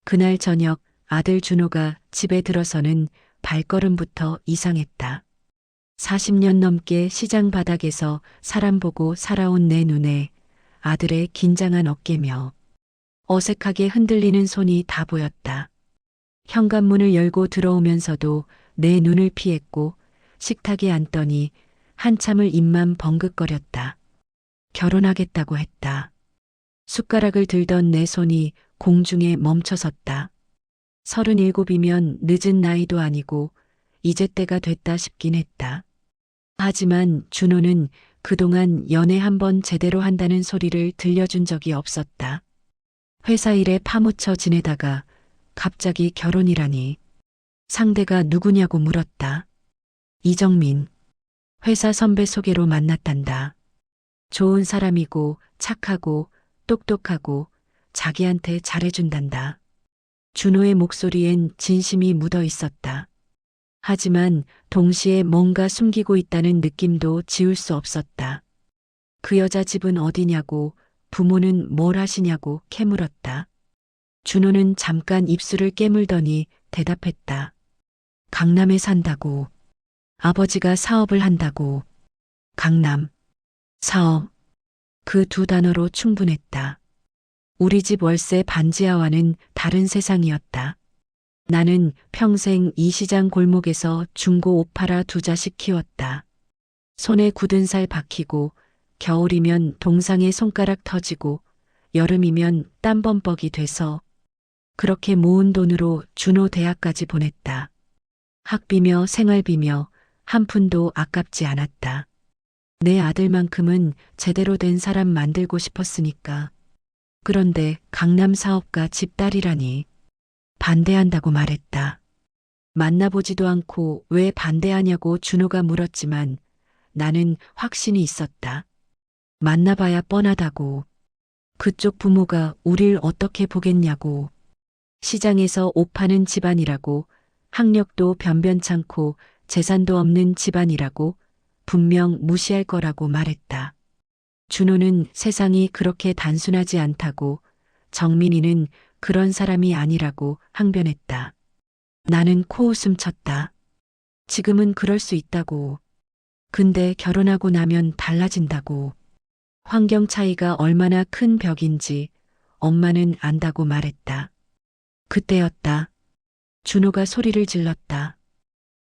그날 저녁 아들 준호가 집에 들어서는 발걸음부터 이상했다. 40년 넘게 시장 바닥에서 사람 보고 살아온 내 눈에 아들의 긴장한 어깨며 어색하게 흔들리는 손이 다 보였다. 현관문을 열고 들어오면서도 내 눈을 피했고 식탁에 앉더니 한참을 입만 벙긋거렸다. 결혼하겠다고 했다. 숟가락을 들던 내 손이 공중에 멈춰섰다. 37이면 늦은 나이도 아니고 이제 때가 됐다 싶긴 했다. 하지만 준호는 그동안 연애 한번 제대로 한다는 소리를 들려준 적이 없었다. 회사 일에 파묻혀 지내다가 갑자기 결혼이라니. 상대가 누구냐고 물었다. 이정민. 회사 선배 소개로 만났단다. 좋은 사람이고 착하고 똑똑하고 자기한테 잘해준단다. 준호의 목소리엔 진심이 묻어 있었다. 하지만 동시에 뭔가 숨기고 있다는 느낌도 지울 수 없었다. 그 여자 집은 어디냐고, 부모는 뭘 하시냐고 캐물었다. 준호는 잠깐 입술을 깨물더니 대답했다. 강남에 산다고. 아버지가 사업을 한다고. 강남. 사업. 그 두 단어로 충분했다. 우리 집 월세 반지하와는 다른 세상이었다. 나는 평생 이 시장 골목에서 중고 옷 팔아 두 자식 키웠다. 손에 굳은 살 박히고 겨울이면 동상에 손가락 터지고 여름이면 땀범벅이 돼서 그렇게 모은 돈으로 준호 대학까지 보냈다. 학비며 생활비며 한 푼도 아깝지 않았다. 내 아들만큼은 제대로 된 사람 만들고 싶었으니까. 그런데 강남 사업가 집딸이라니. 반대한다고 말했다. 만나보지도 않고 왜 반대하냐고 준호가 물었지만 나는 확신이 있었다. 만나봐야 뻔하다고. 그쪽 부모가 우릴 어떻게 보겠냐고. 시장에서 옷 파는 집안이라고, 학력도 변변찮고 재산도 없는 집안이라고 분명 무시할 거라고 말했다. 준호는 세상이 그렇게 단순하지 않다고, 정민이는 그런 사람이 아니라고 항변했다. 나는 코웃음 쳤다. 지금은 그럴 수 있다고. 근데 결혼하고 나면 달라진다고. 환경 차이가 얼마나 큰 벽인지 엄마는 안다고 말했다. 그때였다. 준호가 소리를 질렀다.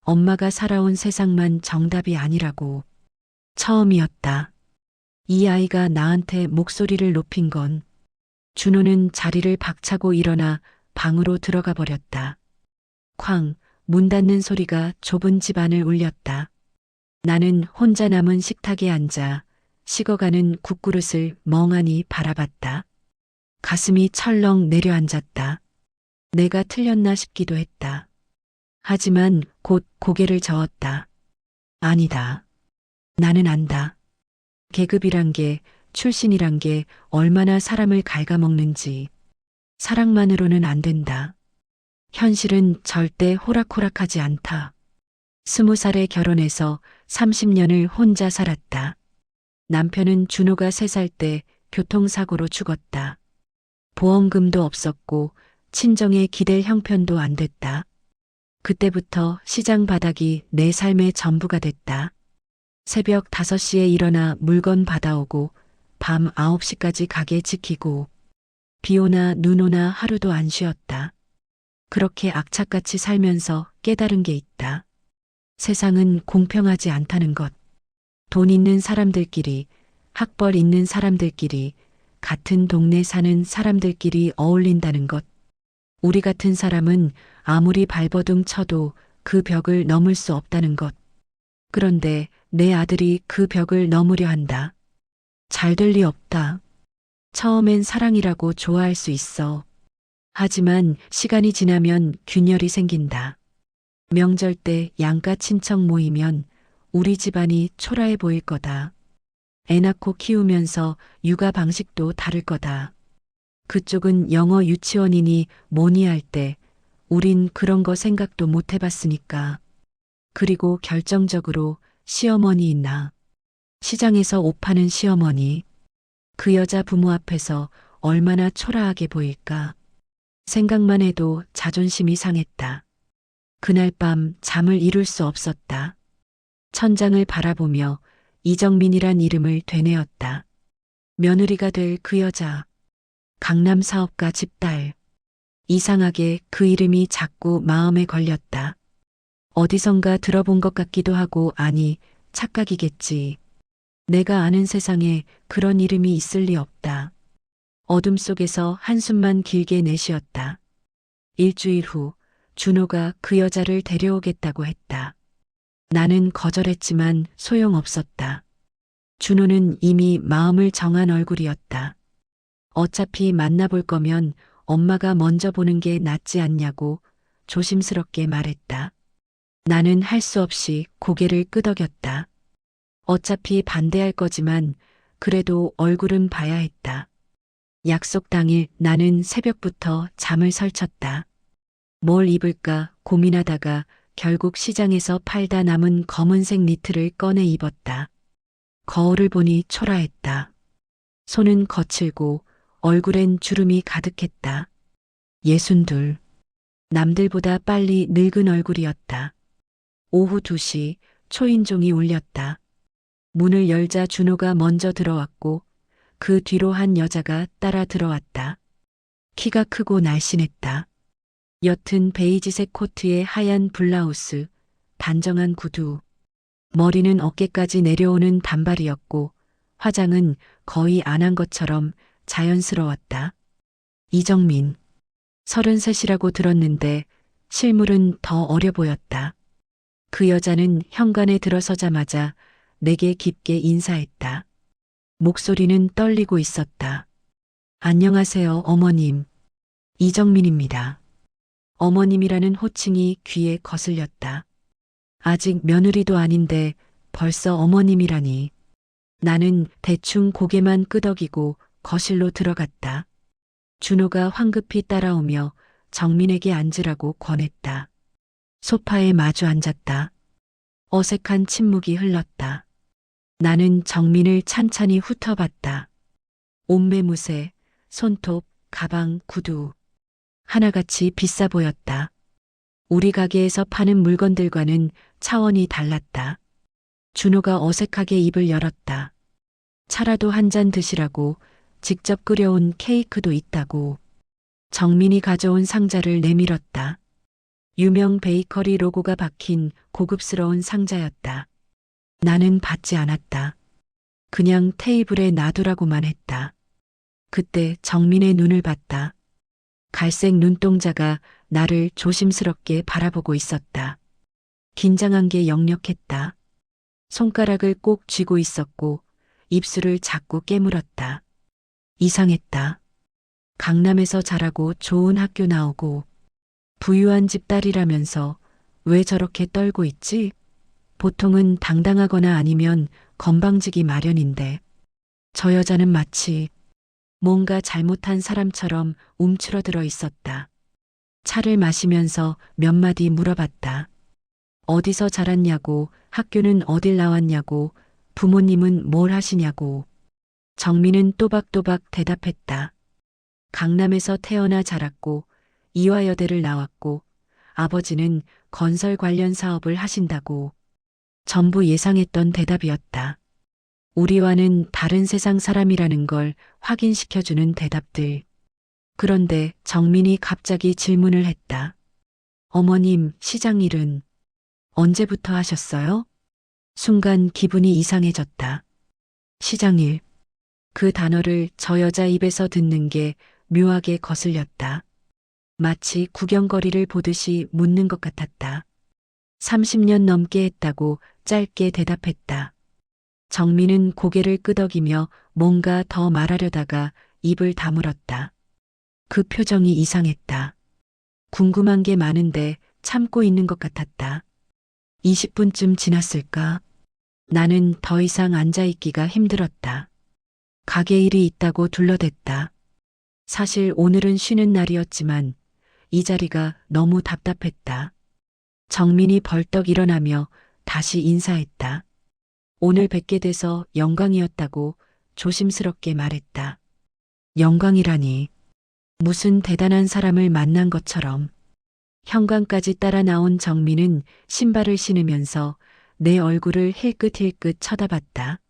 엄마가 살아온 세상만 정답이 아니라고. 처음이었다. 이 아이가 나한테 목소리를 높인 건. 준호는 자리를 박차고 일어나 방으로 들어가 버렸다. 쾅, 문 닫는 소리가 좁은 집 안을 울렸다. 나는 혼자 남은 식탁에 앉아 식어가는 국그릇을 멍하니 바라봤다. 가슴이 철렁 내려앉았다. 내가 틀렸나 싶기도 했다. 하지만 곧 고개를 저었다. 아니다. 나는 안다. 계급이란 게, 출신이란 게 얼마나 사람을 갉아먹는지. 사랑만으로는 안 된다. 현실은 절대 호락호락하지 않다. 20살에 결혼해서 30년을 혼자 살았다. 남편은 준호가 3살 때 교통사고로 죽었다. 보험금도 없었고 친정에 기댈 형편도 안 됐다. 그때부터 시장 바닥이 내 삶의 전부가 됐다. 새벽 5시에 일어나 물건 받아오고 밤 9시까지 가게 지키고 비 오나 눈 오나 하루도 안 쉬었다. 그렇게 악착같이 살면서 깨달은 게 있다. 세상은 공평하지 않다는 것. 돈 있는 사람들끼리, 학벌 있는 사람들끼리, 같은 동네 사는 사람들끼리 어울린다는 것. 우리 같은 사람은 아무리 발버둥 쳐도 그 벽을 넘을 수 없다는 것. 그런데 내 아들이 그 벽을 넘으려 한다. 잘 될 리 없다. 처음엔 사랑이라고 좋아할 수 있어. 하지만 시간이 지나면 균열이 생긴다. 명절 때 양가 친척 모이면 우리 집안이 초라해 보일 거다. 애 낳고 키우면서 육아 방식도 다를 거다. 그쪽은 영어 유치원이니 뭐니 할 때 우린 그런 거 생각도 못 해봤으니까. 그리고 결정적으로 시어머니 있나. 시장에서 옷 파는 시어머니. 그 여자 부모 앞에서 얼마나 초라하게 보일까. 생각만 해도 자존심이 상했다. 그날 밤 잠을 이룰 수 없었다. 천장을 바라보며 이정민이란 이름을 되뇌었다. 며느리가 될 그 여자. 강남 사업가 집딸. 이상하게 그 이름이 자꾸 마음에 걸렸다. 어디선가 들어본 것 같기도 하고 아니, 착각이겠지. 내가 아는 세상에 그런 이름이 있을 리 없다. 어둠 속에서 한숨만 길게 내쉬었다. 일주일 후 준호가 그 여자를 데려오겠다고 했다. 나는 거절했지만 소용없었다. 준호는 이미 마음을 정한 얼굴이었다. 어차피 만나볼 거면 엄마가 먼저 보는 게 낫지 않냐고 조심스럽게 말했다. 나는 할 수 없이 고개를 끄덕였다. 어차피 반대할 거지만 그래도 얼굴은 봐야 했다. 약속 당일 나는 새벽부터 잠을 설쳤다. 뭘 입을까 고민하다가 결국 시장에서 팔다 남은 검은색 니트를 꺼내 입었다. 거울을 보니 초라했다. 손은 거칠고 얼굴엔 주름이 가득했다. 62. 남들보다 빨리 늙은 얼굴이었다. 오후 2시 초인종이 울렸다. 문을 열자 준호가 먼저 들어왔고 그 뒤로 한 여자가 따라 들어왔다. 키가 크고 날씬했다. 옅은 베이지색 코트에 하얀 블라우스, 단정한 구두. 머리는 어깨까지 내려오는 단발이었고 화장은 거의 안 한 것처럼 자연스러웠다. 이정민. 33이라고 들었는데 실물은 더 어려 보였다. 그 여자는 현관에 들어서자마자 내게 깊게 인사했다. 목소리는 떨리고 있었다. 안녕하세요, 어머님. 이정민입니다. 어머님이라는 호칭이 귀에 거슬렸다. 아직 며느리도 아닌데 벌써 어머님이라니. 나는 대충 고개만 끄덕이고 거실로 들어갔다. 준호가 황급히 따라오며 정민에게 앉으라고 권했다. 소파에 마주 앉았다. 어색한 침묵이 흘렀다. 나는 정민을 찬찬히 훑어봤다. 옷매무새, 손톱, 가방, 구두. 하나같이 비싸 보였다. 우리 가게에서 파는 물건들과는 차원이 달랐다. 준호가 어색하게 입을 열었다. 차라도 한 잔 드시라고 직접 끓여온 케이크도 있다고. 정민이 가져온 상자를 내밀었다. 유명 베이커리 로고가 박힌 고급스러운 상자였다. 나는 받지 않았다. 그냥 테이블에 놔두라고만 했다. 그때 정민의 눈을 봤다. 갈색 눈동자가 나를 조심스럽게 바라보고 있었다. 긴장한 게 역력했다. 손가락을 꼭 쥐고 있었고 입술을 자꾸 깨물었다. 이상했다. 강남에서 자라고 좋은 학교 나오고 부유한 집 딸이라면서 왜 저렇게 떨고 있지? 보통은 당당하거나 아니면 건방지기 마련인데 저 여자는 마치 뭔가 잘못한 사람처럼 움츠러들어 있었다. 차를 마시면서 몇 마디 물어봤다. 어디서 자랐냐고, 학교는 어딜 나왔냐고, 부모님은 뭘 하시냐고. 정민은 또박또박 대답했다. 강남에서 태어나 자랐고 이화여대를 나왔고 아버지는 건설 관련 사업을 하신다고. 전부 예상했던 대답이었다. 우리와는 다른 세상 사람이라는 걸 확인시켜주는 대답들. 그런데 정민이 갑자기 질문을 했다. 어머님, 시장 일은 언제부터 하셨어요? 순간 기분이 이상해졌다. 시장 일. 그 단어를 저 여자 입에서 듣는 게 묘하게 거슬렸다. 마치 구경거리를 보듯이 묻는 것 같았다. 30년 넘게 했다고 짧게 대답했다. 정민은 고개를 끄덕이며 뭔가 더 말하려다가 입을 다물었다. 그 표정이 이상했다. 궁금한 게 많은데 참고 있는 것 같았다. 20분쯤 지났을까? 나는 더 이상 앉아있기가 힘들었다. 가게 일이 있다고 둘러댔다. 사실 오늘은 쉬는 날이었지만 이 자리가 너무 답답했다. 정민이 벌떡 일어나며 다시 인사했다. 오늘 뵙게 돼서 영광이었다고 조심스럽게 말했다. 영광이라니. 무슨 대단한 사람을 만난 것처럼. 현관까지 따라 나온 정민은 신발을 신으면서 내 얼굴을 힐끗힐끗 쳐다봤다.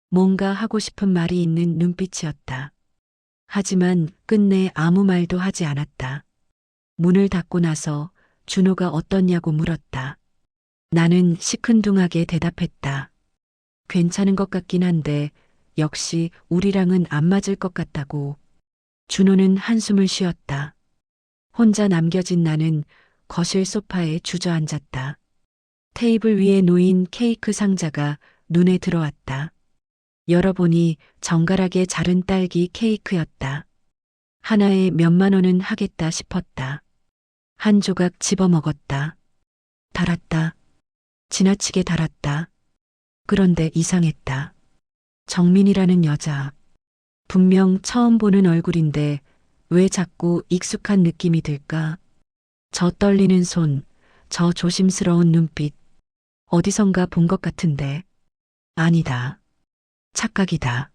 뭔가 하고 싶은 말이 있는 눈빛이었다. 하지만 끝내 아무 말도 하지 않았다. 문을 닫고 나서 준호가 어떻냐고 물었다. 나는 시큰둥하게 대답했다. 괜찮은 것 같긴 한데 역시 우리랑은 안 맞을 것 같다고. 준호는 한숨을 쉬었다. 혼자 남겨진 나는 거실 소파에 주저앉았다. 테이블 위에 놓인 케이크 상자가 눈에 들어왔다. 열어보니 정갈하게 자른 딸기 케이크였다. 하나에 몇만 원은 하겠다 싶었다. 한 조각 집어먹었다. 달았다. 지나치게 달았다. 그런데 이상했다. 정민이라는 여자. 분명 처음 보는 얼굴인데 왜 자꾸 익숙한 느낌이 들까? 저 떨리는 손, 저 조심스러운 눈빛. 어디선가 본 것 같은데. 아니다. 착각이다.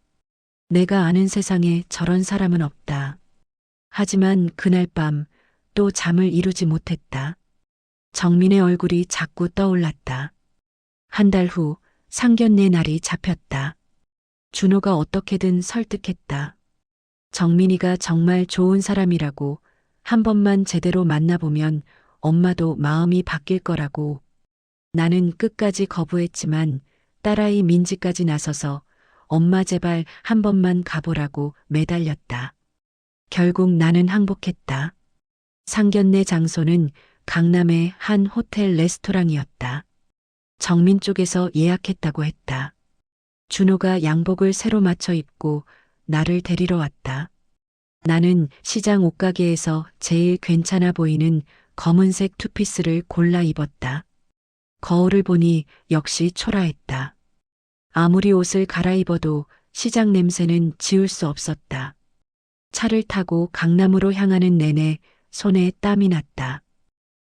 내가 아는 세상에 저런 사람은 없다. 하지만 그날 밤 또 잠을 이루지 못했다. 정민의 얼굴이 자꾸 떠올랐다. 한 달 후 상견례 날이 잡혔다. 준호가 어떻게든 설득했다. 정민이가 정말 좋은 사람이라고, 한 번만 제대로 만나보면 엄마도 마음이 바뀔 거라고. 나는 끝까지 거부했지만 딸아이 민지까지 나서서 엄마 제발 한 번만 가보라고 매달렸다. 결국 나는 항복했다. 상견례 장소는 강남의 한 호텔 레스토랑이었다. 정민 쪽에서 예약했다고 했다. 준호가 양복을 새로 맞춰 입고 나를 데리러 왔다. 나는 시장 옷가게에서 제일 괜찮아 보이는 검은색 투피스를 골라 입었다. 거울을 보니 역시 초라했다. 아무리 옷을 갈아입어도 시장 냄새는 지울 수 없었다. 차를 타고 강남으로 향하는 내내 손에 땀이 났다.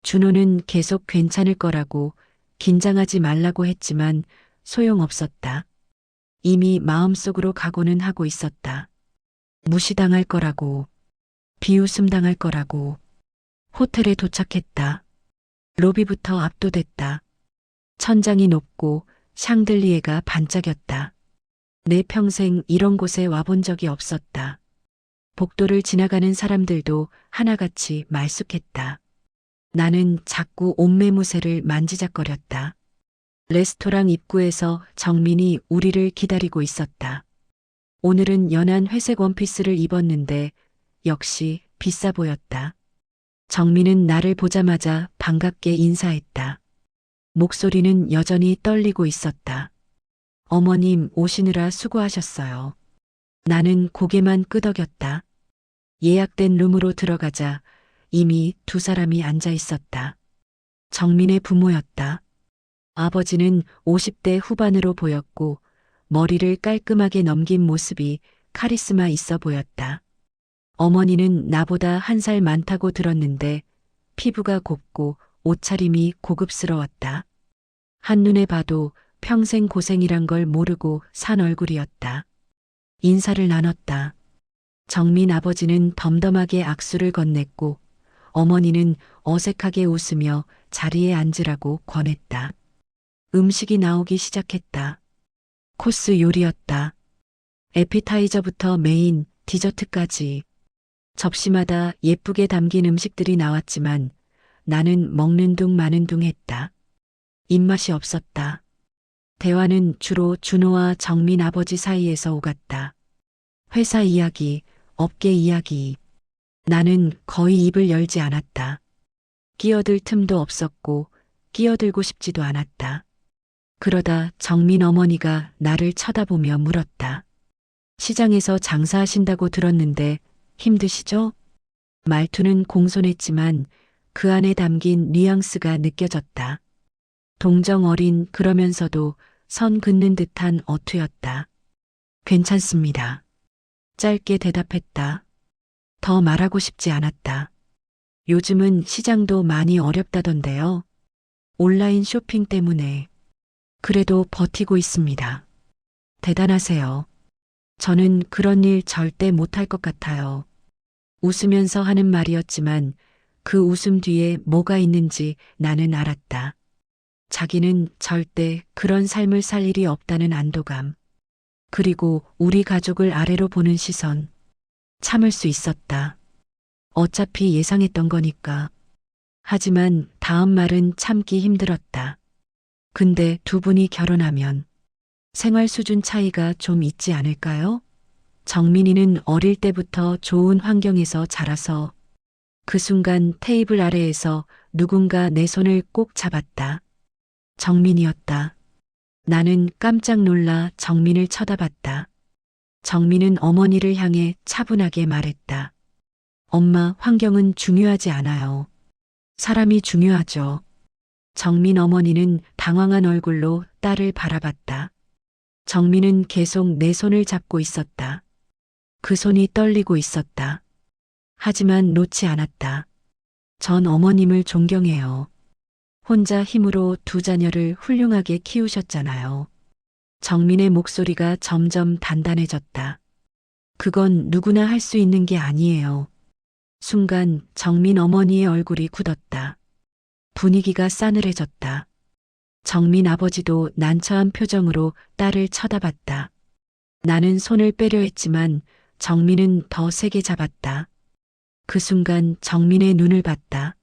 준호는 계속 괜찮을 거라고, 긴장하지 말라고 했지만 소용없었다. 이미 마음속으로 각오는 하고 있었다. 무시당할 거라고, 비웃음 당할 거라고. 호텔에 도착했다. 로비부터 압도됐다. 천장이 높고 샹들리에가 반짝였다. 내 평생 이런 곳에 와본 적이 없었다. 복도를 지나가는 사람들도 하나같이 말쑥했다. 나는 자꾸 옷매무새를 만지작거렸다. 레스토랑 입구에서 정민이 우리를 기다리고 있었다. 오늘은 연한 회색 원피스를 입었는데 역시 비싸 보였다. 정민은 나를 보자마자 반갑게 인사했다. 목소리는 여전히 떨리고 있었다. 어머님 오시느라 수고하셨어요. 나는 고개만 끄덕였다. 예약된 룸으로 들어가자 이미 두 사람이 앉아 있었다. 정민의 부모였다. 아버지는 50대 후반으로 보였고 머리를 깔끔하게 넘긴 모습이 카리스마 있어 보였다. 어머니는 나보다 한 살 많다고 들었는데 피부가 곱고 옷차림이 고급스러웠다. 한눈에 봐도 평생 고생이란 걸 모르고 산 얼굴이었다. 인사를 나눴다. 정민 아버지는 덤덤하게 악수를 건넸고 어머니는 어색하게 웃으며 자리에 앉으라고 권했다. 음식이 나오기 시작했다. 코스 요리였다. 에피타이저부터 메인, 디저트까지. 접시마다 예쁘게 담긴 음식들이 나왔지만 나는 먹는 둥 마는 둥 했다. 입맛이 없었다. 대화는 주로 준호와 정민 아버지 사이에서 오갔다. 회사 이야기, 업계 이야기. 나는 거의 입을 열지 않았다. 끼어들 틈도 없었고 끼어들고 싶지도 않았다. 그러다 정민 어머니가 나를 쳐다보며 물었다. 시장에서 장사하신다고 들었는데 힘드시죠? 말투는 공손했지만 그 안에 담긴 뉘앙스가 느껴졌다. 동정 어린 그러면서도 선 긋는 듯한 어투였다. 괜찮습니다. 짧게 대답했다. 더 말하고 싶지 않았다. 요즘은 시장도 많이 어렵다던데요. 온라인 쇼핑 때문에. 그래도 버티고 있습니다. 대단하세요. 저는 그런 일 절대 못할 것 같아요. 웃으면서 하는 말이었지만 그 웃음 뒤에 뭐가 있는지 나는 알았다. 자기는 절대 그런 삶을 살 일이 없다는 안도감. 그리고 우리 가족을 아래로 보는 시선. 참을 수 있었다. 어차피 예상했던 거니까. 하지만 다음 말은 참기 힘들었다. 근데 두 분이 결혼하면 생활 수준 차이가 좀 있지 않을까요? 정민이는 어릴 때부터 좋은 환경에서 자라서 그 순간 테이블 아래에서 누군가 내 손을 꼭 잡았다. 정민이었다. 나는 깜짝 놀라 정민을 쳐다봤다. 정민은 어머니를 향해 차분하게 말했다. 엄마, 환경은 중요하지 않아요. 사람이 중요하죠. 정민 어머니는 당황한 얼굴로 딸을 바라봤다. 정민은 계속 내 손을 잡고 있었다. 그 손이 떨리고 있었다. 하지만 놓지 않았다. 전 어머님을 존경해요. 혼자 힘으로 두 자녀를 훌륭하게 키우셨잖아요. 정민의 목소리가 점점 단단해졌다. 그건 누구나 할 수 있는 게 아니에요. 순간 정민 어머니의 얼굴이 굳었다. 분위기가 싸늘해졌다. 정민 아버지도 난처한 표정으로 딸을 쳐다봤다. 나는 손을 빼려 했지만 정민은 더 세게 잡았다. 그 순간 정민의 눈을 봤다.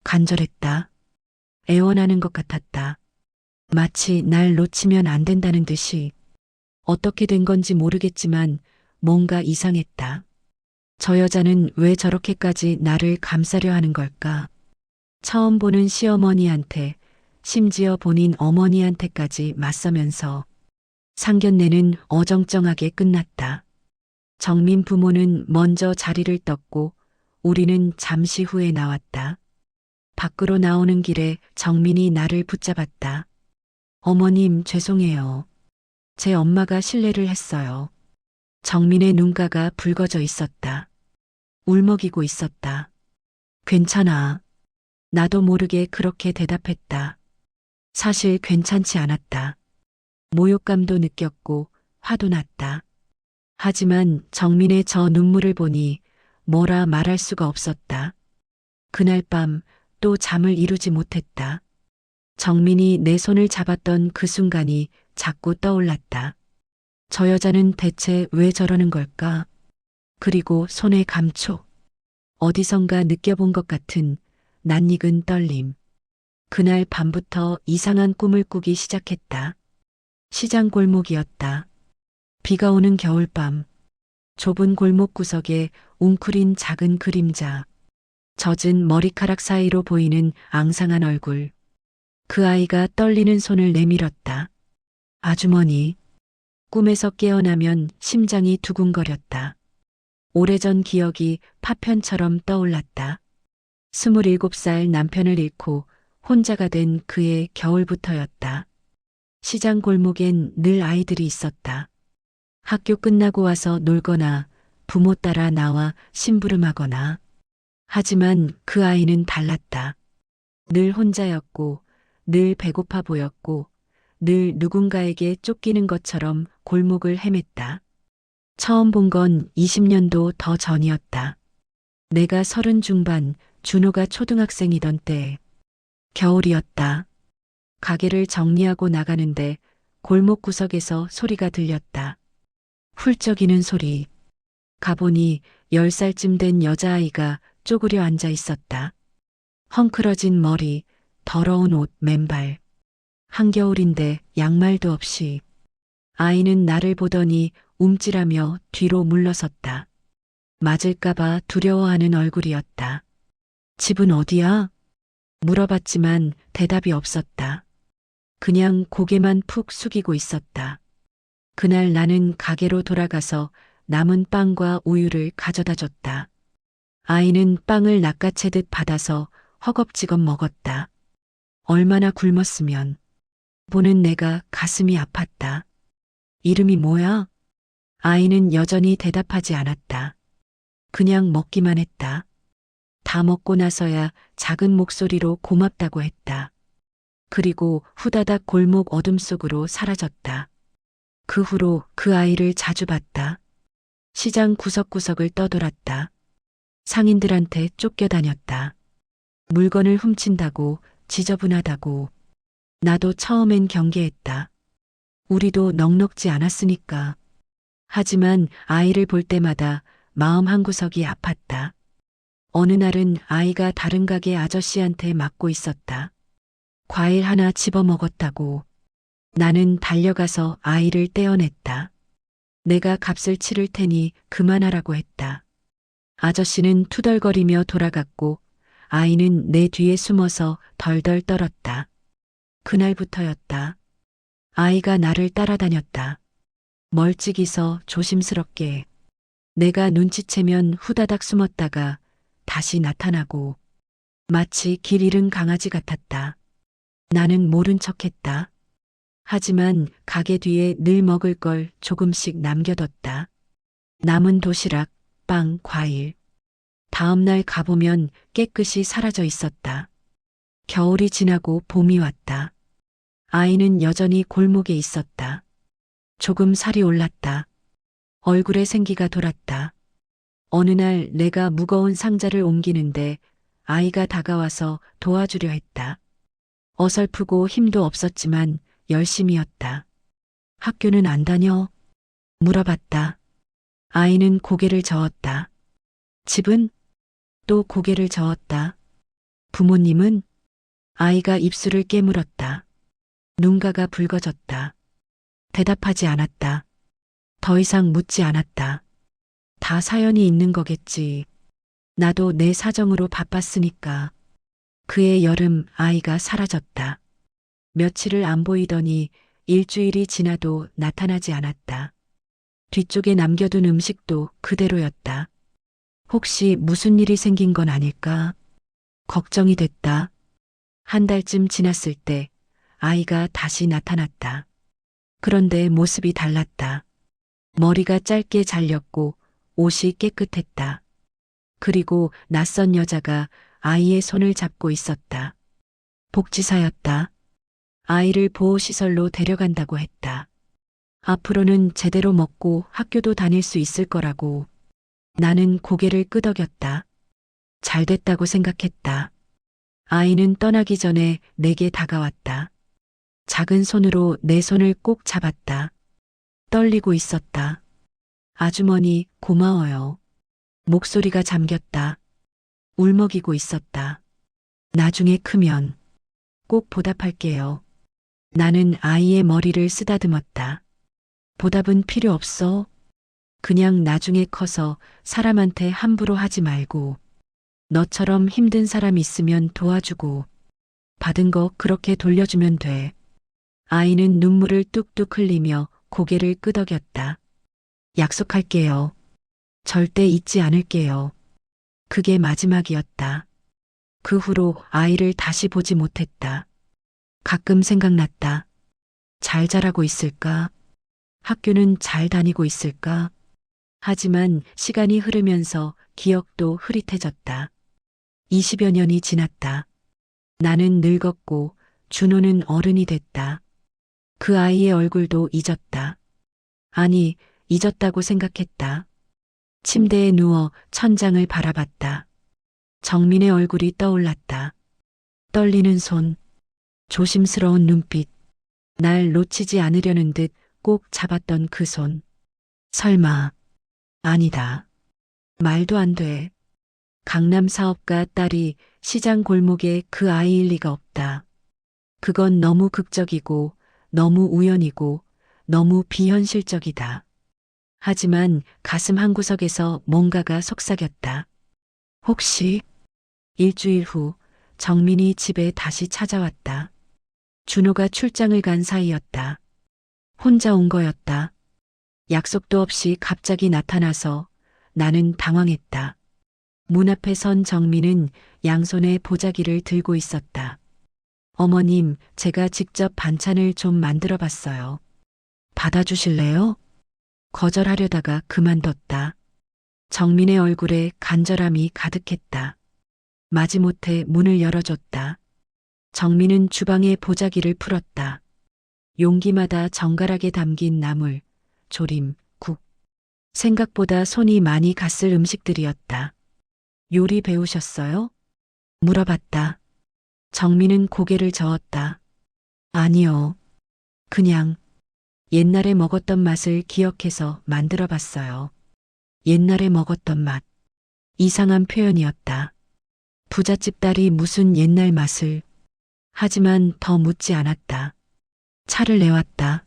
간절했다. 애원하는 것 같았다. 마치 날 놓치면 안 된다는 듯이. 어떻게 된 건지 모르겠지만 뭔가 이상했다. 저 여자는 왜 저렇게까지 나를 감싸려 하는 걸까? 처음 보는 시어머니한테, 심지어 본인 어머니한테까지 맞서면서 상견례는 어정쩡하게 끝났다. 정민 부모는 먼저 자리를 떴고 우리는 잠시 후에 나왔다. 밖으로 나오는 길에 정민이 나를 붙잡았다. 어머님, 죄송해요. 제 엄마가 실례를 했어요. 정민의 눈가가 붉어져 있었다. 울먹이고 있었다. 괜찮아. 나도 모르게 그렇게 대답했다. 사실 괜찮지 않았다. 모욕감도 느꼈고 화도 났다. 하지만 정민의 저 눈물을 보니 뭐라 말할 수가 없었다. 그날 밤 또 잠을 이루지 못했다. 정민이 내 손을 잡았던 그 순간이 자꾸 떠올랐다. 저 여자는 대체 왜 저러는 걸까? 그리고 손의 감촉. 어디선가 느껴본 것 같은 낯익은 떨림. 그날 밤부터 이상한 꿈을 꾸기 시작했다. 시장 골목이었다. 비가 오는 겨울밤. 좁은 골목 구석에 웅크린 작은 그림자. 젖은 머리카락 사이로 보이는 앙상한 얼굴. 그 아이가 떨리는 손을 내밀었다. 아주머니. 꿈에서 깨어나면 심장이 두근거렸다. 오래전 기억이 파편처럼 떠올랐다. 27살 남편을 잃고 혼자가 된 그의 겨울부터였다. 시장 골목엔 늘 아이들이 있었다. 학교 끝나고 와서 놀거나 부모 따라 나와 심부름하거나. 하지만 그 아이는 달랐다. 늘 혼자였고, 늘 배고파 보였고, 늘 누군가에게 쫓기는 것처럼 골목을 헤맸다. 처음 본 건 20년도 더 전이었다. 내가 30 중반, 준호가 초등학생이던 때. 겨울이었다. 가게를 정리하고 나가는데 골목 구석에서 소리가 들렸다. 훌쩍이는 소리. 가보니 10살쯤 된 여자아이가 쪼그려 앉아 있었다. 헝클어진 머리, 더러운 옷, 맨발. 한겨울인데 양말도 없이. 아이는 나를 보더니 움찔하며 뒤로 물러섰다. 맞을까봐 두려워하는 얼굴이었다. 집은 어디야? 물어봤지만 대답이 없었다. 그냥 고개만 푹 숙이고 있었다. 그날 나는 가게로 돌아가서 남은 빵과 우유를 가져다 줬다. 아이는 빵을 낚아채듯 받아서 허겁지겁 먹었다. 얼마나 굶었으면. 보는 내가 가슴이 아팠다. 이름이 뭐야? 아이는 여전히 대답하지 않았다. 그냥 먹기만 했다. 다 먹고 나서야 작은 목소리로 고맙다고 했다. 그리고 후다닥 골목 어둠 속으로 사라졌다. 그 후로 그 아이를 자주 봤다. 시장 구석구석을 떠돌았다. 상인들한테 쫓겨다녔다. 물건을 훔친다고, 지저분하다고. 나도 처음엔 경계했다. 우리도 넉넉지 않았으니까. 하지만 아이를 볼 때마다 마음 한구석이 아팠다. 어느 날은 아이가 다른 가게 아저씨한테 맞고 있었다. 과일 하나 집어 먹었다고. 나는 달려가서 아이를 떼어냈다. 내가 값을 치를 테니 그만하라고 했다. 아저씨는 투덜거리며 돌아갔고 아이는 내 뒤에 숨어서 덜덜 떨었다. 그날부터였다. 아이가 나를 따라다녔다. 멀찍이서 조심스럽게. 내가 눈치채면 후다닥 숨었다가 다시 나타나고 마치 길 잃은 강아지 같았다. 나는 모른 척했다. 하지만 가게 뒤에 늘 먹을 걸 조금씩 남겨뒀다. 남은 도시락, 빵, 과일. 다음 날 가보면 깨끗이 사라져 있었다. 겨울이 지나고 봄이 왔다. 아이는 여전히 골목에 있었다. 조금 살이 올랐다. 얼굴에 생기가 돌았다. 어느 날 내가 무거운 상자를 옮기는데 아이가 다가와서 도와주려 했다. 어설프고 힘도 없었지만 열심이었다. 학교는 안 다녀? 물어봤다. 아이는 고개를 저었다. 집은? 또 고개를 저었다. 부모님은? 아이가 입술을 깨물었다. 눈가가 붉어졌다. 대답하지 않았다. 더 이상 묻지 않았다. 다 사연이 있는 거겠지. 나도 내 사정으로 바빴으니까. 그해 여름 아이가 사라졌다. 며칠을 안 보이더니 일주일이 지나도 나타나지 않았다. 뒤쪽에 남겨둔 음식도 그대로였다. 혹시 무슨 일이 생긴 건 아닐까? 걱정이 됐다. 한 달쯤 지났을 때 아이가 다시 나타났다. 그런데 모습이 달랐다. 머리가 짧게 잘렸고 옷이 깨끗했다. 그리고 낯선 여자가 아이의 손을 잡고 있었다. 복지사였다. 아이를 보호시설로 데려간다고 했다. 앞으로는 제대로 먹고 학교도 다닐 수 있을 거라고. 나는 고개를 끄덕였다. 잘 됐다고 생각했다. 아이는 떠나기 전에 내게 다가왔다. 작은 손으로 내 손을 꼭 잡았다. 떨리고 있었다. 아주머니, 고마워요. 목소리가 잠겼다. 울먹이고 있었다. 나중에 크면 꼭 보답할게요. 나는 아이의 머리를 쓰다듬었다. 보답은 필요 없어. 그냥 나중에 커서 사람한테 함부로 하지 말고 너처럼 힘든 사람 있으면 도와주고 받은 거 그렇게 돌려주면 돼. 아이는 눈물을 뚝뚝 흘리며 고개를 끄덕였다. 약속할게요. 절대 잊지 않을게요. 그게 마지막이었다. 그 후로 아이를 다시 보지 못했다. 가끔 생각났다. 잘 자라고 있을까? 학교는 잘 다니고 있을까? 하지만 시간이 흐르면서 기억도 흐릿해졌다. 20여 년이 지났다. 나는 늙었고 준호는 어른이 됐다. 그 아이의 얼굴도 잊었다. 아니, 잊었다고 생각했다. 침대에 누워 천장을 바라봤다. 정민의 얼굴이 떠올랐다. 떨리는 손, 조심스러운 눈빛, 날 놓치지 않으려는 듯 꼭 잡았던 그 손. 설마, 아니다. 말도 안 돼. 강남 사업가 딸이 시장 골목에 그 아이일 리가 없다. 그건 너무 극적이고, 너무 우연이고, 너무 비현실적이다. 하지만 가슴 한구석에서 뭔가가 속삭였다. 혹시 일주일 후 정민이 집에 다시 찾아왔다. 준호가 출장을 간 사이였다. 혼자 온 거였다. 약속도 없이 갑자기 나타나서 나는 당황했다. 문 앞에 선 정민은 양손에 보자기를 들고 있었다. 어머님, 제가 직접 반찬을 좀 만들어 봤어요. 받아주실래요? 거절하려다가 그만뒀다. 정민의 얼굴에 간절함이 가득했다. 마지못해 문을 열어줬다. 정민은 주방에 보자기를 풀었다. 용기마다 정갈하게 담긴 나물, 조림, 국. 생각보다 손이 많이 갔을 음식들이었다. 요리 배우셨어요? 물어봤다. 정민은 고개를 저었다. 아니요. 그냥 옛날에 먹었던 맛을 기억해서 만들어 봤어요. 옛날에 먹었던 맛. 이상한 표현이었다. 부잣집 딸이 무슨 옛날 맛을. 하지만 더 묻지 않았다. 차를 내왔다.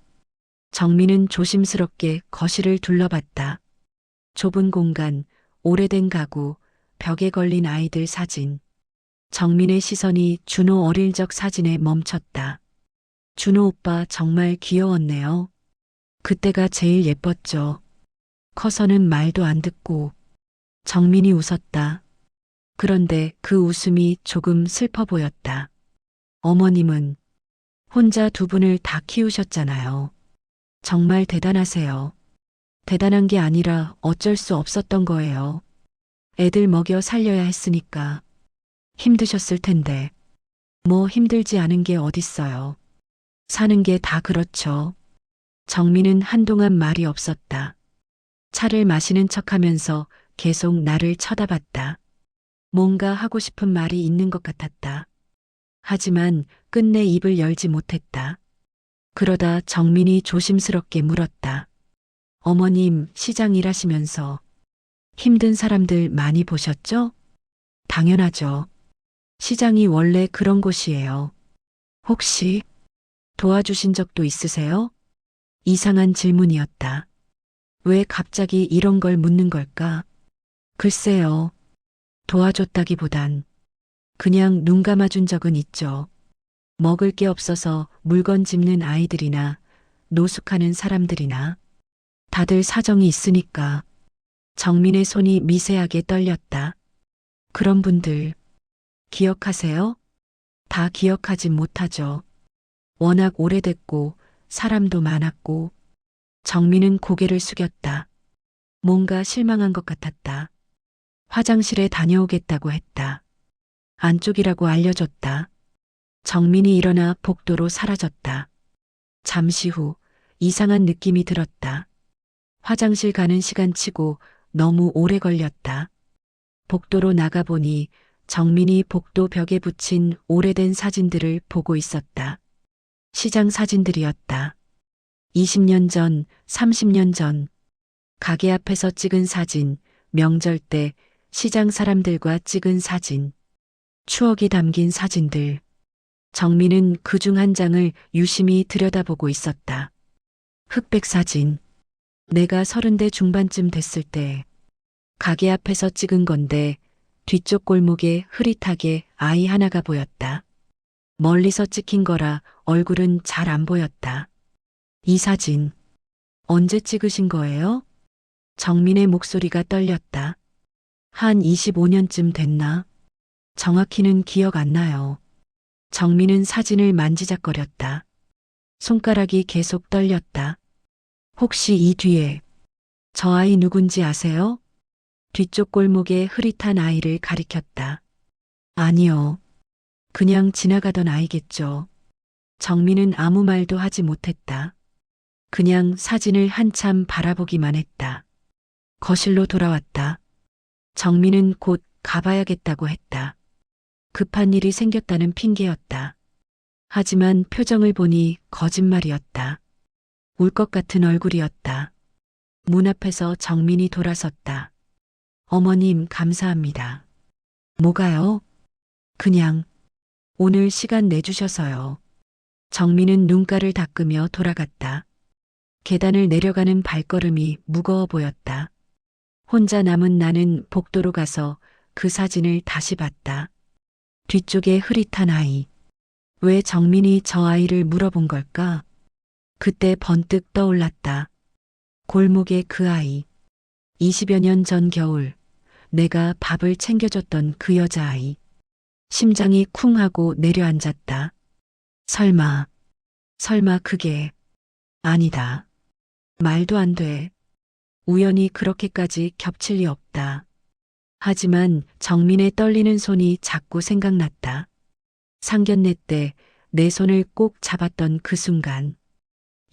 정민은 조심스럽게 거실을 둘러봤다. 좁은 공간, 오래된 가구, 벽에 걸린 아이들 사진. 정민의 시선이 준호 어릴 적 사진에 멈췄다. 준호 오빠 정말 귀여웠네요. 그때가 제일 예뻤죠. 커서는 말도 안 듣고. 정민이 웃었다. 그런데 그 웃음이 조금 슬퍼 보였다. 어머님은 혼자 두 분을 다 키우셨잖아요. 정말 대단하세요. 대단한 게 아니라 어쩔 수 없었던 거예요. 애들 먹여 살려야 했으니까. 힘드셨을 텐데. 뭐 힘들지 않은 게 어딨어요. 사는 게 다 그렇죠. 정민은 한동안 말이 없었다. 차를 마시는 척하면서 계속 나를 쳐다봤다. 뭔가 하고 싶은 말이 있는 것 같았다. 하지만 끝내 입을 열지 못했다. 그러다 정민이 조심스럽게 물었다. 어머님 시장 일하시면서 힘든 사람들 많이 보셨죠? 당연하죠. 시장이 원래 그런 곳이에요. 혹시 도와주신 적도 있으세요? 이상한 질문이었다. 왜 갑자기 이런 걸 묻는 걸까? 글쎄요. 도와줬다기보단 그냥 눈 감아준 적은 있죠. 먹을 게 없어서 물건 짚는 아이들이나 노숙하는 사람들이나 다들 사정이 있으니까. 정민의 손이 미세하게 떨렸다. 그런 분들 기억하세요? 다 기억하진 못하죠. 워낙 오래됐고 사람도 많았고. 정민은 고개를 숙였다. 뭔가 실망한 것 같았다. 화장실에 다녀오겠다고 했다. 안쪽이라고 알려줬다. 정민이 일어나 복도로 사라졌다. 잠시 후 이상한 느낌이 들었다. 화장실 가는 시간치고 너무 오래 걸렸다. 복도로 나가보니 정민이 복도 벽에 붙인 오래된 사진들을 보고 있었다. 시장 사진들이었다. 20년 전, 30년 전, 가게 앞에서 찍은 사진, 명절 때 시장 사람들과 찍은 사진, 추억이 담긴 사진들. 정민은 그중 한 장을 유심히 들여다보고 있었다. 흑백 사진. 내가 30대 중반쯤 됐을 때 가게 앞에서 찍은 건데 뒤쪽 골목에 흐릿하게 아이 하나가 보였다. 멀리서 찍힌 거라 얼굴은 잘 안 보였다. 이 사진 언제 찍으신 거예요? 정민의 목소리가 떨렸다. 한 25년쯤 됐나? 정확히는 기억 안 나요. 정민은 사진을 만지작거렸다. 손가락이 계속 떨렸다. 혹시 이 뒤에 저 아이 누군지 아세요? 뒤쪽 골목에 흐릿한 아이를 가리켰다. 아니요. 그냥 지나가던 아이겠죠. 정민은 아무 말도 하지 못했다. 그냥 사진을 한참 바라보기만 했다. 거실로 돌아왔다. 정민은 곧 가봐야겠다고 했다. 급한 일이 생겼다는 핑계였다. 하지만 표정을 보니 거짓말이었다. 울 것 같은 얼굴이었다. 문 앞에서 정민이 돌아섰다. 어머님 감사합니다. 뭐가요? 그냥 오늘 시간 내주셔서요. 정민은 눈가를 닦으며 돌아갔다. 계단을 내려가는 발걸음이 무거워 보였다. 혼자 남은 나는 복도로 가서 그 사진을 다시 봤다. 뒤쪽에 흐릿한 아이. 왜 정민이 저 아이를 물어본 걸까? 그때 번뜩 떠올랐다. 골목의 그 아이. 20여 년 전 겨울 내가 밥을 챙겨줬던 그 여자아이. 심장이 쿵 하고 내려앉았다. 설마 그게 아니다. 말도 안 돼. 우연히 그렇게까지 겹칠 리 없다. 하지만 정민의 떨리는 손이 자꾸 생각났다. 상견례 때 내 손을 꼭 잡았던 그 순간.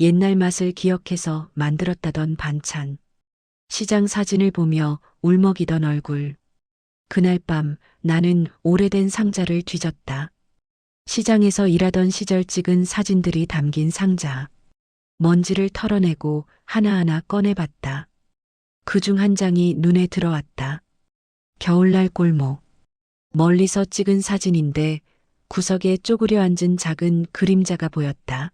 옛날 맛을 기억해서 만들었다던 반찬. 시장 사진을 보며 울먹이던 얼굴. 그날 밤 나는 오래된 상자를 뒤졌다. 시장에서 일하던 시절 찍은 사진들이 담긴 상자. 먼지를 털어내고 하나하나 꺼내봤다. 그중 한 장이 눈에 들어왔다. 겨울날 골목. 멀리서 찍은 사진인데 구석에 쪼그려 앉은 작은 그림자가 보였다.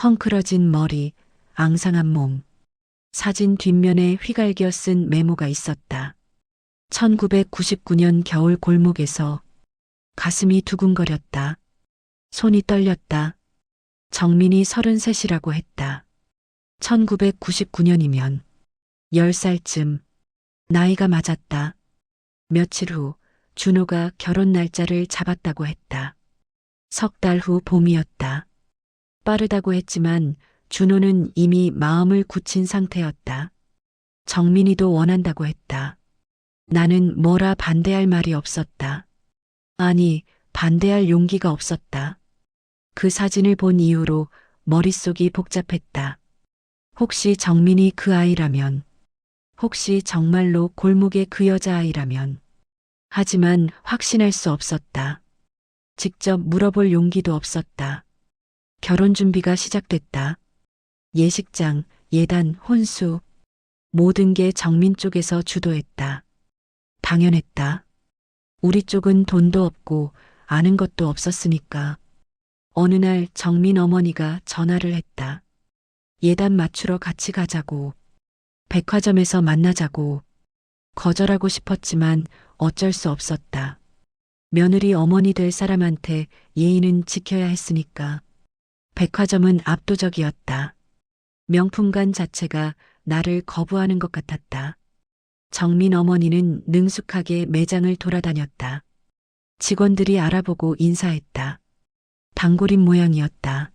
헝클어진 머리, 앙상한 몸. 사진 뒷면에 휘갈겨 쓴 메모가 있었다. 1999년 겨울 골목에서. 가슴이 두근거렸다. 손이 떨렸다. 정민이 33이라고 했다. 1999년이면 10살쯤. 나이가 맞았다. 며칠 후 준호가 결혼 날짜를 잡았다고 했다. 석 달 후 봄이었다. 빠르다고 했지만 준호는 이미 마음을 굳힌 상태였다. 정민이도 원한다고 했다. 나는 뭐라 반대할 말이 없었다. 아니, 반대할 용기가 없었다. 그 사진을 본 이후로 머릿속이 복잡했다. 혹시 정민이 그 아이라면, 혹시 정말로 골목의 그 여자아이라면. 하지만 확신할 수 없었다. 직접 물어볼 용기도 없었다. 결혼 준비가 시작됐다. 예식장, 예단, 혼수. 모든 게 정민 쪽에서 주도했다. 당연했다. 우리 쪽은 돈도 없고 아는 것도 없었으니까. 어느 날 정민 어머니가 전화를 했다. 예단 맞추러 같이 가자고. 백화점에서 만나자고. 거절하고 싶었지만 어쩔 수 없었다. 며느리 어머니 될 사람한테 예의는 지켜야 했으니까. 백화점은 압도적이었다. 명품관 자체가 나를 거부하는 것 같았다. 정민 어머니는 능숙하게 매장을 돌아다녔다. 직원들이 알아보고 인사했다. 단골인 모양이었다.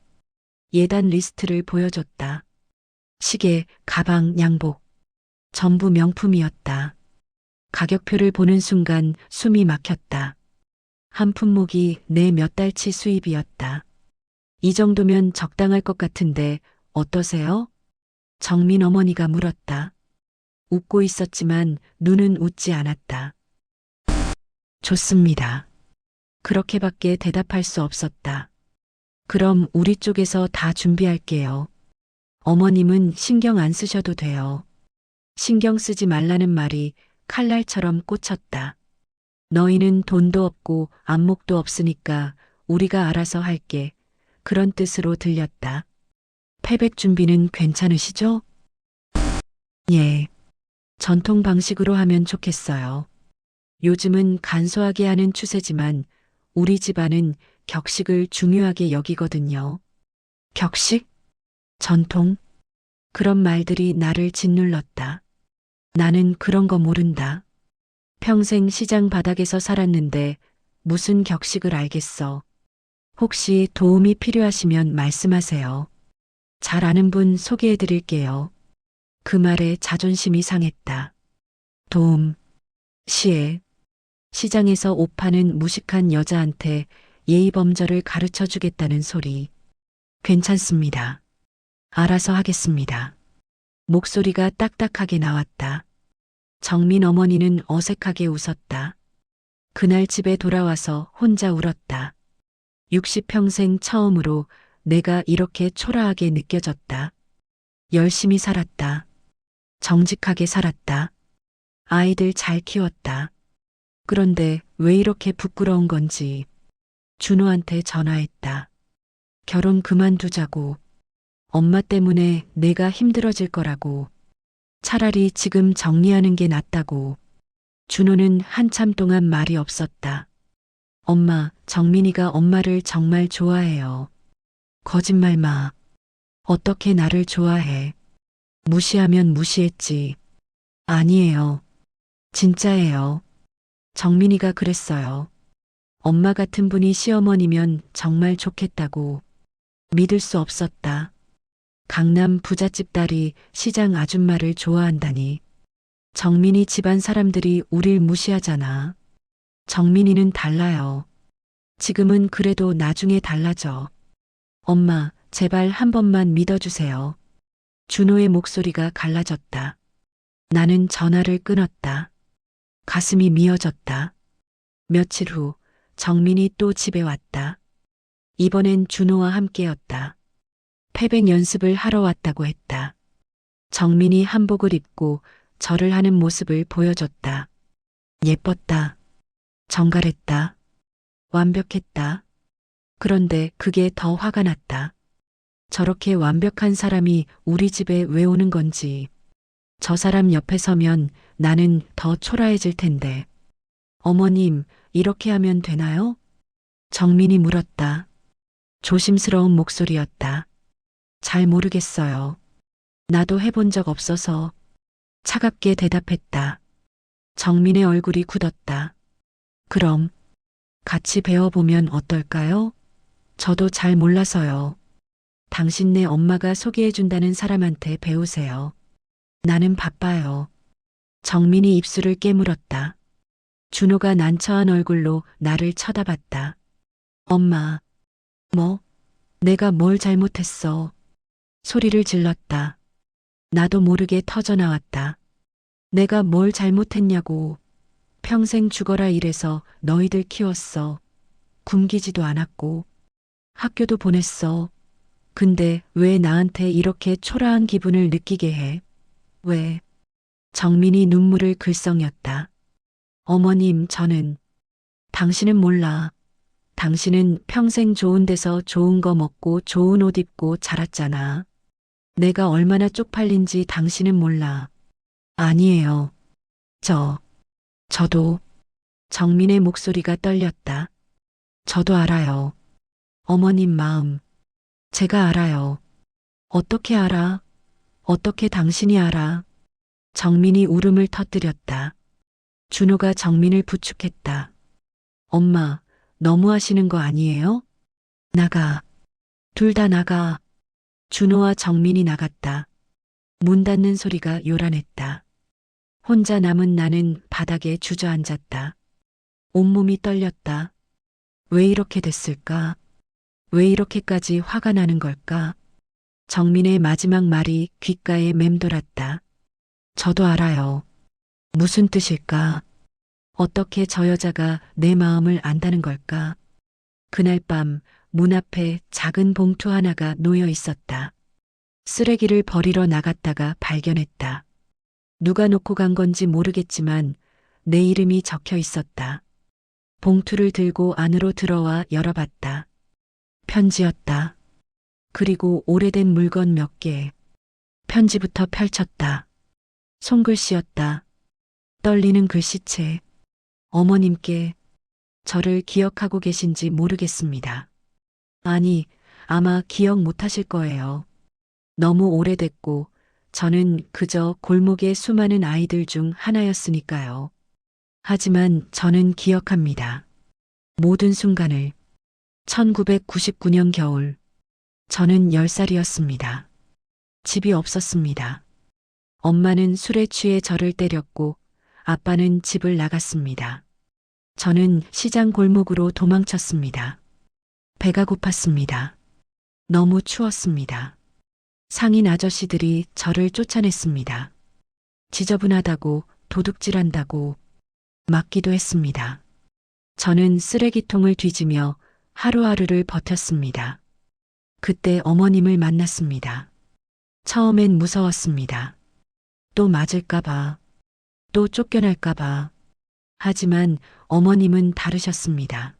예단 리스트를 보여줬다. 시계, 가방, 양복. 전부 명품이었다. 가격표를 보는 순간 숨이 막혔다. 한 품목이 내 몇 달치 수입이었다. 이 정도면 적당할 것 같은데 어떠세요? 정민 어머니가 물었다. 웃고 있었지만 눈은 웃지 않았다. 좋습니다. 그렇게밖에 대답할 수 없었다. 그럼 우리 쪽에서 다 준비할게요. 어머님은 신경 안 쓰셔도 돼요. 신경 쓰지 말라는 말이 칼날처럼 꽂혔다. 너희는 돈도 없고 안목도 없으니까 우리가 알아서 할게. 그런 뜻으로 들렸다. 패백 준비는 괜찮으시죠? 예. 전통 방식으로 하면 좋겠어요. 요즘은 간소하게 하는 추세지만 우리 집안은 격식을 중요하게 여기거든요. 격식? 전통? 그런 말들이 나를 짓눌렀다. 나는 그런 거 모른다. 평생 시장 바닥에서 살았는데 무슨 격식을 알겠어. 혹시 도움이 필요하시면 말씀하세요. 잘 아는 분 소개해 드릴게요. 그 말에 자존심이 상했다. 도움. 시에. 시장에서 옷 파는 무식한 여자한테 예의범절을 가르쳐 주겠다는 소리. 괜찮습니다. 알아서 하겠습니다. 목소리가 딱딱하게 나왔다. 정민 어머니는 어색하게 웃었다. 그날 집에 돌아와서 혼자 울었다. 60평생 처음으로 내가 이렇게 초라하게 느껴졌다. 열심히 살았다. 정직하게 살았다. 아이들 잘 키웠다. 그런데 왜 이렇게 부끄러운 건지 준호한테 전화했다. 결혼 그만두자고. 엄마 때문에 내가 힘들어질 거라고. 차라리 지금 정리하는 게 낫다고. 준호는 한참 동안 말이 없었다. 엄마, 정민이가 엄마를 정말 좋아해요. 거짓말 마. 어떻게 나를 좋아해. 무시하면 무시했지. 아니에요. 진짜예요. 정민이가 그랬어요. 엄마 같은 분이 시어머니면 정말 좋겠다고. 믿을 수 없었다. 강남 부잣집 딸이 시장 아줌마를 좋아한다니. 정민이 집안 사람들이 우릴 무시하잖아. 정민이는 달라요. 지금은 그래도 나중에 달라져. 엄마, 제발 한 번만 믿어주세요. 준호의 목소리가 갈라졌다. 나는 전화를 끊었다. 가슴이 미어졌다. 며칠 후 정민이 또 집에 왔다. 이번엔 준호와 함께였다. 패백 연습을 하러 왔다고 했다. 정민이 한복을 입고 절을 하는 모습을 보여줬다. 예뻤다. 정갈했다. 완벽했다. 그런데 그게 더 화가 났다. 저렇게 완벽한 사람이 우리 집에 왜 오는 건지. 저 사람 옆에 서면 나는 더 초라해질 텐데. 어머님, 이렇게 하면 되나요? 정민이 물었다. 조심스러운 목소리였다. 잘 모르겠어요. 나도 해본 적 없어서. 차갑게 대답했다. 정민의 얼굴이 굳었다. 그럼 같이 배워보면 어떨까요? 저도 잘 몰라서요. 당신네 엄마가 소개해준다는 사람한테 배우세요. 나는 바빠요. 정민이 입술을 깨물었다. 준호가 난처한 얼굴로 나를 쳐다봤다. 엄마, 뭐? 내가 뭘 잘못했어? 소리를 질렀다. 나도 모르게 터져나왔다. 내가 뭘 잘못했냐고. 평생 죽어라 이래서 너희들 키웠어. 굶기지도 않았고. 학교도 보냈어. 근데 왜 나한테 이렇게 초라한 기분을 느끼게 해? 왜? 정민이 눈물을 글썽였다. 어머님, 당신은 몰라. 당신은 평생 좋은 데서 좋은 거 먹고 좋은 옷 입고 자랐잖아. 내가 얼마나 쪽팔린지 당신은 몰라. 아니에요. 저도. 정민의 목소리가 떨렸다. 저도 알아요. 어머님 마음. 제가 알아요. 어떻게 알아? 어떻게 당신이 알아? 정민이 울음을 터뜨렸다. 준호가 정민을 부축했다. 엄마, 너무하시는 거 아니에요? 나가. 둘 다 나가. 준호와 정민이 나갔다. 문 닫는 소리가 요란했다. 혼자 남은 나는 바닥에 주저앉았다. 온몸이 떨렸다. 왜 이렇게 됐을까? 왜 이렇게까지 화가 나는 걸까? 정민의 마지막 말이 귓가에 맴돌았다. 저도 알아요. 무슨 뜻일까? 어떻게 저 여자가 내 마음을 안다는 걸까? 그날 밤 문 앞에 작은 봉투 하나가 놓여 있었다. 쓰레기를 버리러 나갔다가 발견했다. 누가 놓고 간 건지 모르겠지만 내 이름이 적혀 있었다. 봉투를 들고 안으로 들어와 열어봤다. 편지였다. 그리고 오래된 물건 몇 개. 편지부터 펼쳤다. 손글씨였다. 떨리는 글씨체. 어머님께 저를 기억하고 계신지 모르겠습니다. 아니, 아마 기억 못하실 거예요. 너무 오래됐고 저는 그저 골목의 수많은 아이들 중 하나였으니까요. 하지만 저는 기억합니다. 모든 순간을. 1999년 겨울. 저는 10살이었습니다. 집이 없었습니다. 엄마는 술에 취해 저를 때렸고 아빠는 집을 나갔습니다. 저는 시장 골목으로 도망쳤습니다. 배가 고팠습니다. 너무 추웠습니다. 상인 아저씨들이 저를 쫓아냈습니다. 지저분하다고 도둑질한다고 맞기도 했습니다. 저는 쓰레기통을 뒤지며 하루하루를 버텼습니다. 그때 어머님을 만났습니다. 처음엔 무서웠습니다. 또 맞을까봐, 또 쫓겨날까봐. 하지만 어머님은 다르셨습니다.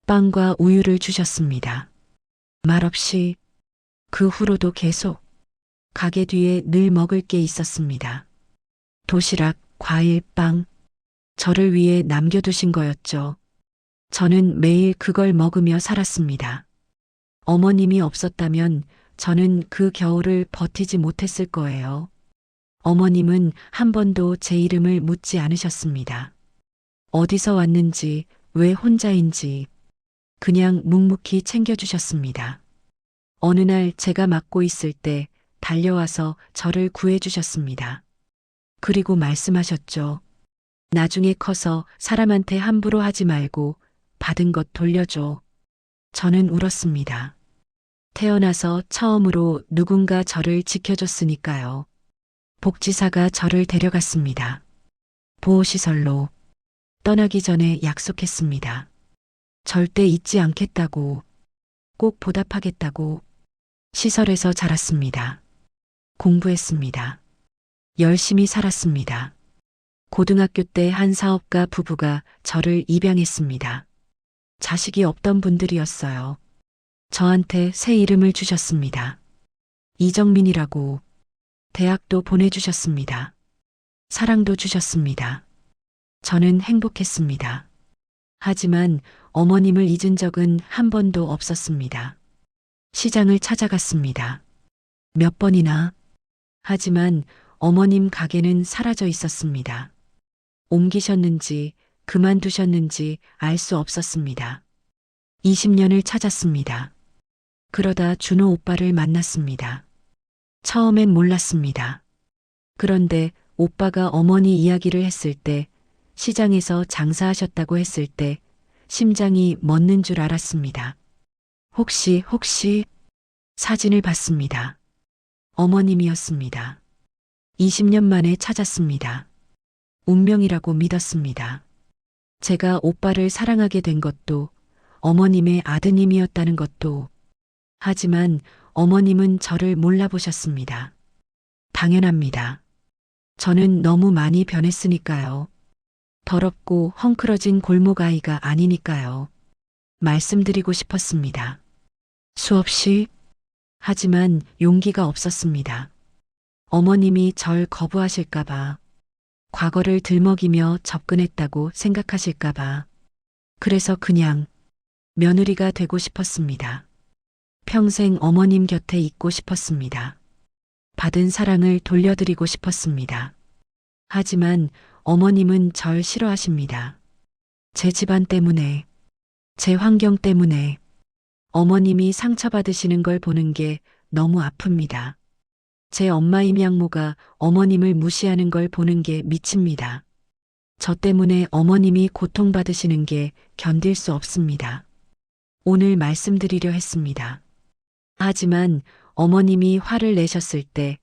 빵과 우유를 주셨습니다. 말없이. 그 후로도 계속. 가게 뒤에 늘 먹을 게 있었습니다. 도시락, 과일, 빵. 저를 위해 남겨두신 거였죠. 저는 매일 그걸 먹으며 살았습니다. 어머님이 없었다면 저는 그 겨울을 버티지 못했을 거예요. 어머님은 한 번도 제 이름을 묻지 않으셨습니다. 어디서 왔는지, 왜 혼자인지 그냥 묵묵히 챙겨주셨습니다. 어느 날 제가 맡고 있을 때 달려와서 저를 구해주셨습니다. 그리고 말씀하셨죠. 나중에 커서 사람한테 함부로 하지 말고 받은 것 돌려줘. 저는 울었습니다. 태어나서 처음으로 누군가 저를 지켜줬으니까요. 복지사가 저를 데려갔습니다. 보호시설로 떠나기 전에 약속했습니다. 절대 잊지 않겠다고, 꼭 보답하겠다고. 시설에서 자랐습니다. 공부했습니다. 열심히 살았습니다. 고등학교 때 한 사업가 부부가 저를 입양했습니다. 자식이 없던 분들이었어요. 저한테 새 이름을 주셨습니다. 이정민이라고. 대학도 보내주셨습니다. 사랑도 주셨습니다. 저는 행복했습니다. 하지만 어머님을 잊은 적은 한 번도 없었습니다. 시장을 찾아갔습니다. 몇 번이나. 하지만 어머님 가게는 사라져 있었습니다. 옮기셨는지 그만두셨는지 알 수 없었습니다. 20년을 찾았습니다. 그러다 준호 오빠를 만났습니다. 처음엔 몰랐습니다. 그런데 오빠가 어머니 이야기를 했을 때, 시장에서 장사하셨다고 했을 때 심장이 멎는 줄 알았습니다. 혹시 사진을 봤습니다. 어머님이었습니다. 20년 만에 찾았습니다. 운명이라고 믿었습니다. 제가 오빠를 사랑하게 된 것도 어머님의 아드님이었다는 것도. 하지만 어머님은 저를 몰라보셨습니다. 당연합니다. 저는 너무 많이 변했으니까요. 더럽고 헝클어진 골목 아이가 아니니까요. 말씀드리고 싶었습니다. 수없이. 하지만 용기가 없었습니다. 어머님이 절 거부하실까봐, 과거를 들먹이며 접근했다고 생각하실까봐. 그래서 그냥 며느리가 되고 싶었습니다. 평생 어머님 곁에 있고 싶었습니다. 받은 사랑을 돌려드리고 싶었습니다. 하지만 어머님은 절 싫어하십니다. 제 집안 때문에, 제 환경 때문에. 어머님이 상처받으시는 걸 보는 게 너무 아픕니다. 제 엄마 임양모가 어머님을 무시하는 걸 보는 게 미칩니다. 저 때문에 어머님이 고통받으시는 게 견딜 수 없습니다. 오늘 말씀드리려 했습니다. 하지만 어머님이 화를 내셨을 때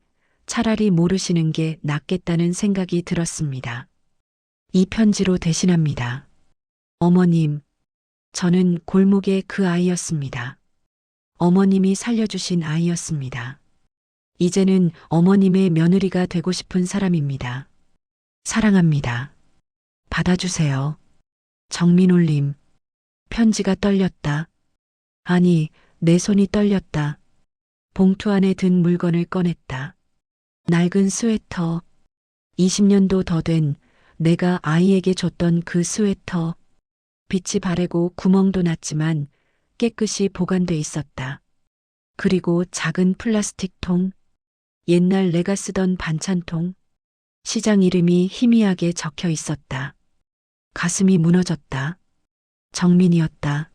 차라리 모르시는 게 낫겠다는 생각이 들었습니다. 이 편지로 대신합니다. 어머님, 저는 골목의 그 아이였습니다. 어머님이 살려주신 아이였습니다. 이제는 어머님의 며느리가 되고 싶은 사람입니다. 사랑합니다. 받아주세요. 정민올림. 편지가 떨렸다. 아니, 내 손이 떨렸다. 봉투 안에 든 물건을 꺼냈다. 낡은 스웨터. 20년도 더 된 내가 아이에게 줬던 그 스웨터. 빛이 바래고 구멍도 났지만 깨끗이 보관돼 있었다. 그리고 작은 플라스틱 통. 옛날 내가 쓰던 반찬통. 시장 이름이 희미하게 적혀 있었다. 가슴이 무너졌다. 정민이었다.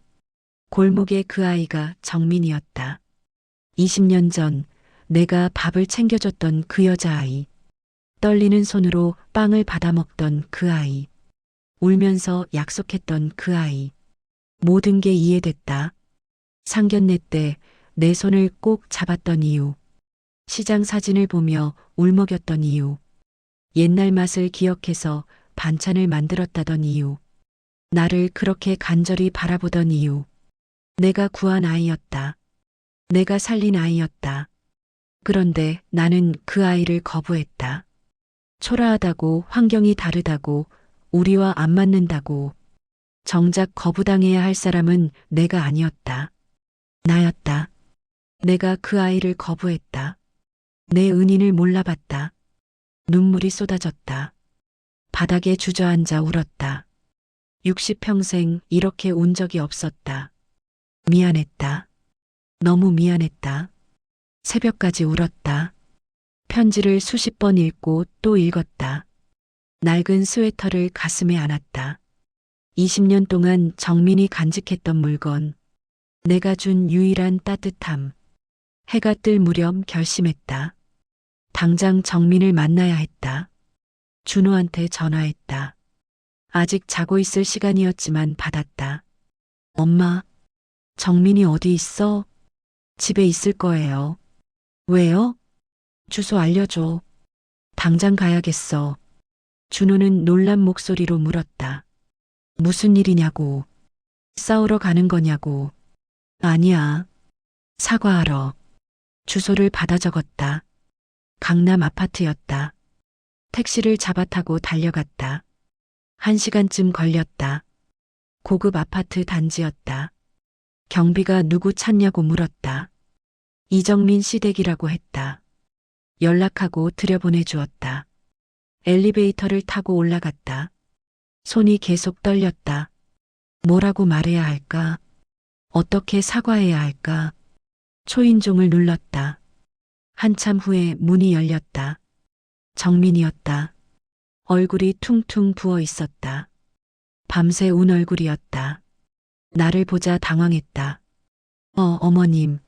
골목의 그 아이가 정민이었다. 20년 전 내가 밥을 챙겨줬던 그 여자아이. 떨리는 손으로 빵을 받아먹던 그 아이. 울면서 약속했던 그 아이. 모든 게 이해됐다. 상견례 때 내 손을 꼭 잡았던 이유. 시장 사진을 보며 울먹였던 이유. 옛날 맛을 기억해서 반찬을 만들었다던 이유. 나를 그렇게 간절히 바라보던 이유. 내가 구한 아이였다. 내가 살린 아이였다. 그런데 나는 그 아이를 거부했다. 초라하다고, 환경이 다르다고, 우리와 안 맞는다고. 정작 거부당해야 할 사람은 내가 아니었다. 나였다. 내가 그 아이를 거부했다. 내 은인을 몰라봤다. 눈물이 쏟아졌다. 바닥에 주저앉아 울었다. 60평생 이렇게 운 적이 없었다. 미안했다. 너무 미안했다. 새벽까지 울었다. 편지를 수십 번 읽고 또 읽었다. 낡은 스웨터를 가슴에 안았다. 20년 동안 정민이 간직했던 물건. 내가 준 유일한 따뜻함. 해가 뜰 무렵 결심했다. 당장 정민을 만나야 했다. 준호한테 전화했다. 아직 자고 있을 시간이었지만 받았다. 엄마, 정민이 어디 있어? 집에 있을 거예요. 왜요? 주소 알려줘. 당장 가야겠어. 준호는 놀란 목소리로 물었다. 무슨 일이냐고. 싸우러 가는 거냐고. 아니야. 사과하러. 주소를 받아 적었다. 강남 아파트였다. 택시를 잡아 타고 달려갔다. 1시간쯤 걸렸다. 고급 아파트 단지였다. 경비가 누구 찾냐고 물었다. 이정민 씨 댁이라고 했다. 연락하고 들여보내주었다. 엘리베이터를 타고 올라갔다. 손이 계속 떨렸다. 뭐라고 말해야 할까? 어떻게 사과해야 할까? 초인종을 눌렀다. 한참 후에 문이 열렸다. 정민이었다. 얼굴이 퉁퉁 부어 있었다. 밤새 운 얼굴이었다. 나를 보자 당황했다. 어머님.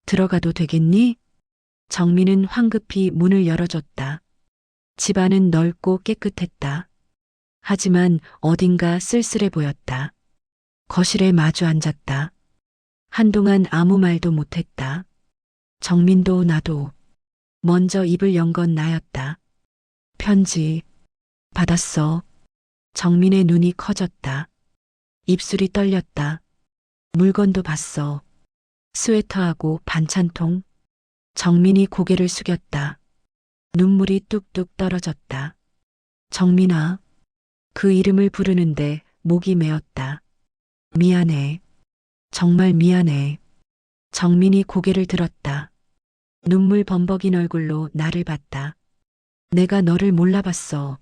들어가도 되겠니? 정민은 황급히 문을 열어줬다. 집안은 넓고 깨끗했다. 하지만 어딘가 쓸쓸해 보였다. 거실에 마주 앉았다. 한동안 아무 말도 못했다. 정민도 나도. 먼저 입을 연 건 나였다. 편지. 받았어. 정민의 눈이 커졌다. 입술이 떨렸다. 물건도 봤어. 스웨터하고 반찬통. 정민이 고개를 숙였다. 눈물이 뚝뚝 떨어졌다. 정민아. 그 이름을 부르는데 목이 메었다. 미안해. 정말 미안해. 정민이 고개를 들었다. 눈물 범벅인 얼굴로 나를 봤다. 내가 너를 몰라봤어.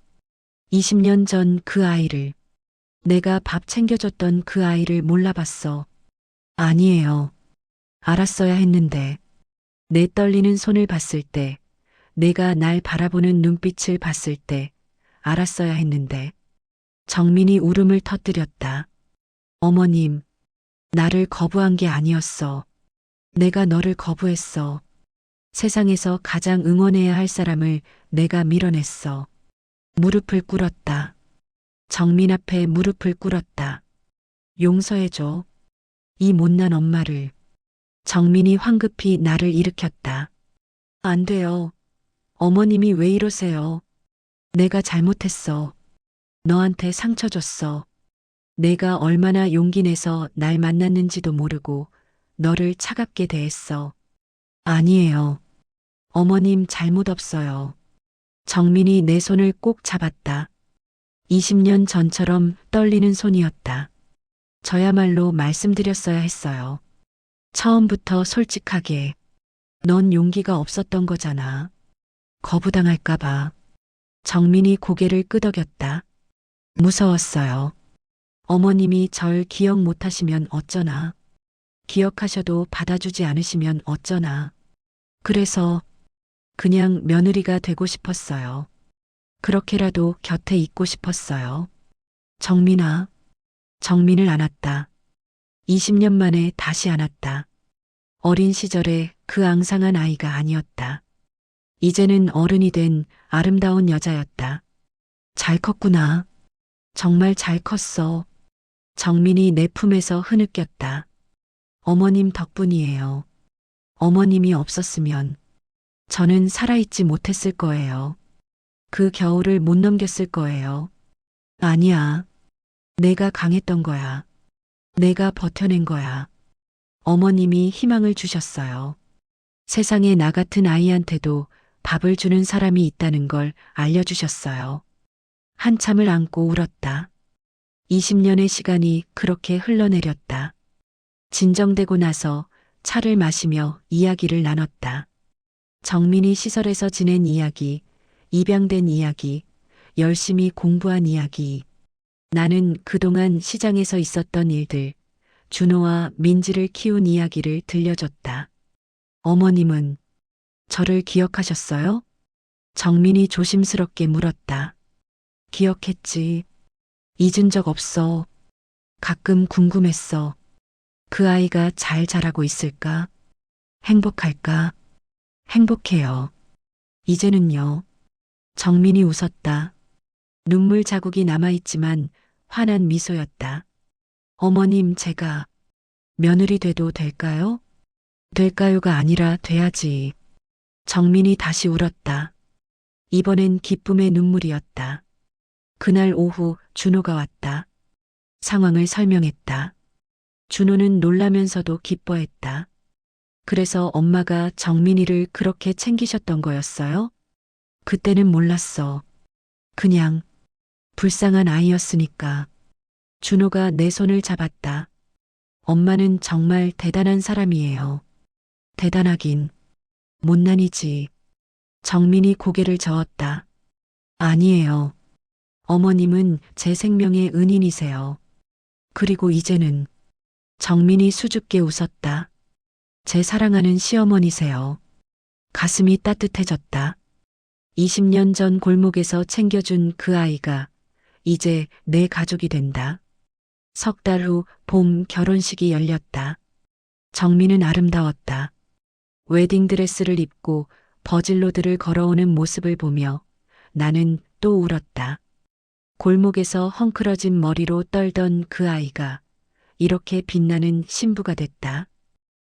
20년 전 그 아이를. 내가 밥 챙겨줬던 그 아이를 몰라봤어. 아니에요. 알았어야 했는데. 내 떨리는 손을 봤을 때, 내가 날 바라보는 눈빛을 봤을 때, 알았어야 했는데. 정민이 울음을 터뜨렸다. 어머님, 나를 거부한 게 아니었어. 내가 너를 거부했어. 세상에서 가장 응원해야 할 사람을 내가 밀어냈어. 무릎을 꿇었다. 정민 앞에 무릎을 꿇었다. 용서해줘. 이 못난 엄마를. 정민이 황급히 나를 일으켰다. 안 돼요. 어머님이 왜 이러세요? 내가 잘못했어. 너한테 상처 줬어. 내가 얼마나 용기 내서 날 만났는지도 모르고 너를 차갑게 대했어. 아니에요. 어머님 잘못 없어요. 정민이 내 손을 꼭 잡았다. 20년 전처럼 떨리는 손이었다. 저야말로 말씀드렸어야 했어요. 처음부터 솔직하게. 넌 용기가 없었던 거잖아. 거부당할까봐. 정민이 고개를 끄덕였다. 무서웠어요. 어머님이 절 기억 못하시면 어쩌나. 기억하셔도 받아주지 않으시면 어쩌나. 그래서 그냥 며느리가 되고 싶었어요. 그렇게라도 곁에 있고 싶었어요. 정민아. 정민을 안았다. 20년 만에 다시 안았다. 어린 시절에 그 앙상한 아이가 아니었다. 이제는 어른이 된 아름다운 여자였다. 잘 컸구나. 정말 잘 컸어. 정민이 내 품에서 흐느꼈다. 어머님 덕분이에요. 어머님이 없었으면 저는 살아있지 못했을 거예요. 그 겨울을 못 넘겼을 거예요. 아니야. 내가 강했던 거야. 내가 버텨낸 거야. 어머님이 희망을 주셨어요. 세상에 나 같은 아이한테도 밥을 주는 사람이 있다는 걸 알려주셨어요. 한참을 안고 울었다. 20년의 시간이 그렇게 흘러내렸다. 진정되고 나서 차를 마시며 이야기를 나눴다. 정민이 시설에서 지낸 이야기, 입양된 이야기, 열심히 공부한 이야기. 나는 그동안 시장에서 있었던 일들, 준호와 민지를 키운 이야기를 들려줬다. 어머님은 저를 기억하셨어요? 정민이 조심스럽게 물었다. 기억했지. 잊은 적 없어. 가끔 궁금했어. 그 아이가 잘 자라고 있을까? 행복할까? 행복해요. 이제는요. 정민이 웃었다. 눈물 자국이 남아있지만 환한 미소였다. 어머님, 제가 며느리 돼도 될까요? 될까요가 아니라 돼야지. 정민이 다시 울었다. 이번엔 기쁨의 눈물이었다. 그날 오후 준호가 왔다. 상황을 설명했다. 준호는 놀라면서도 기뻐했다. 그래서 엄마가 정민이를 그렇게 챙기셨던 거였어요? 그때는 몰랐어. 그냥 불쌍한 아이였으니까. 준호가 내 손을 잡았다. 엄마는 정말 대단한 사람이에요. 대단하긴 못난이지. 정민이 고개를 저었다. 아니에요. 어머님은 제 생명의 은인이세요. 그리고 이제는 정민이 수줍게 웃었다. 제 사랑하는 시어머니세요. 가슴이 따뜻해졌다. 20년 전 골목에서 챙겨준 그 아이가 이제 내 가족이 된다. 석 달 후 봄 결혼식이 열렸다. 정민은 아름다웠다. 웨딩드레스를 입고 버질로드를 걸어오는 모습을 보며 나는 또 울었다. 골목에서 헝클어진 머리로 떨던 그 아이가 이렇게 빛나는 신부가 됐다.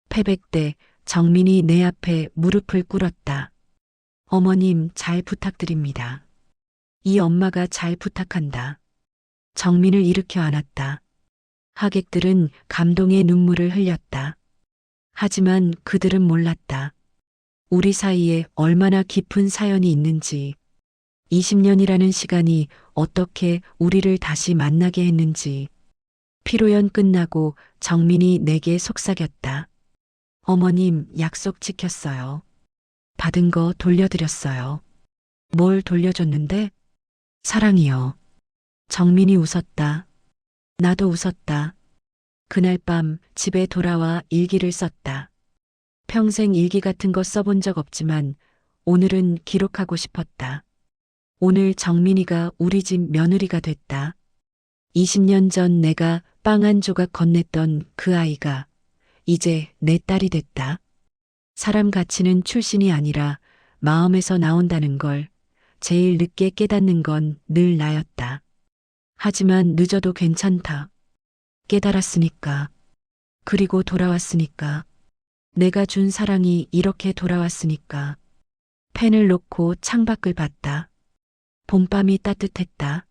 패백 때 정민이 내 앞에 무릎을 꿇었다. 어머님 잘 부탁드립니다. 이 엄마가 잘 부탁한다. 정민을 일으켜 안았다. 하객들은 감동의 눈물을 흘렸다. 하지만 그들은 몰랐다. 우리 사이에 얼마나 깊은 사연이 있는지, 20년이라는 시간이 어떻게 우리를 다시 만나게 했는지. 피로연 끝나고 정민이 내게 속삭였다. 어머님 약속 지켰어요. 받은 거 돌려드렸어요. 뭘 돌려줬는데? 사랑이요. 정민이 웃었다. 나도 웃었다. 그날 밤 집에 돌아와 일기를 썼다. 평생 일기 같은 거 써본 적 없지만 오늘은 기록하고 싶었다. 오늘 정민이가 우리 집 며느리가 됐다. 20년 전 내가 빵 한 조각 건넸던 그 아이가 이제 내 딸이 됐다. 사람 가치는 출신이 아니라 마음에서 나온다는 걸 제일 늦게 깨닫는 건 늘 나였다. 하지만 늦어도 괜찮다. 깨달았으니까. 그리고 돌아왔으니까. 내가 준 사랑이 이렇게 돌아왔으니까. 펜을 놓고 창밖을 봤다. 봄밤이 따뜻했다.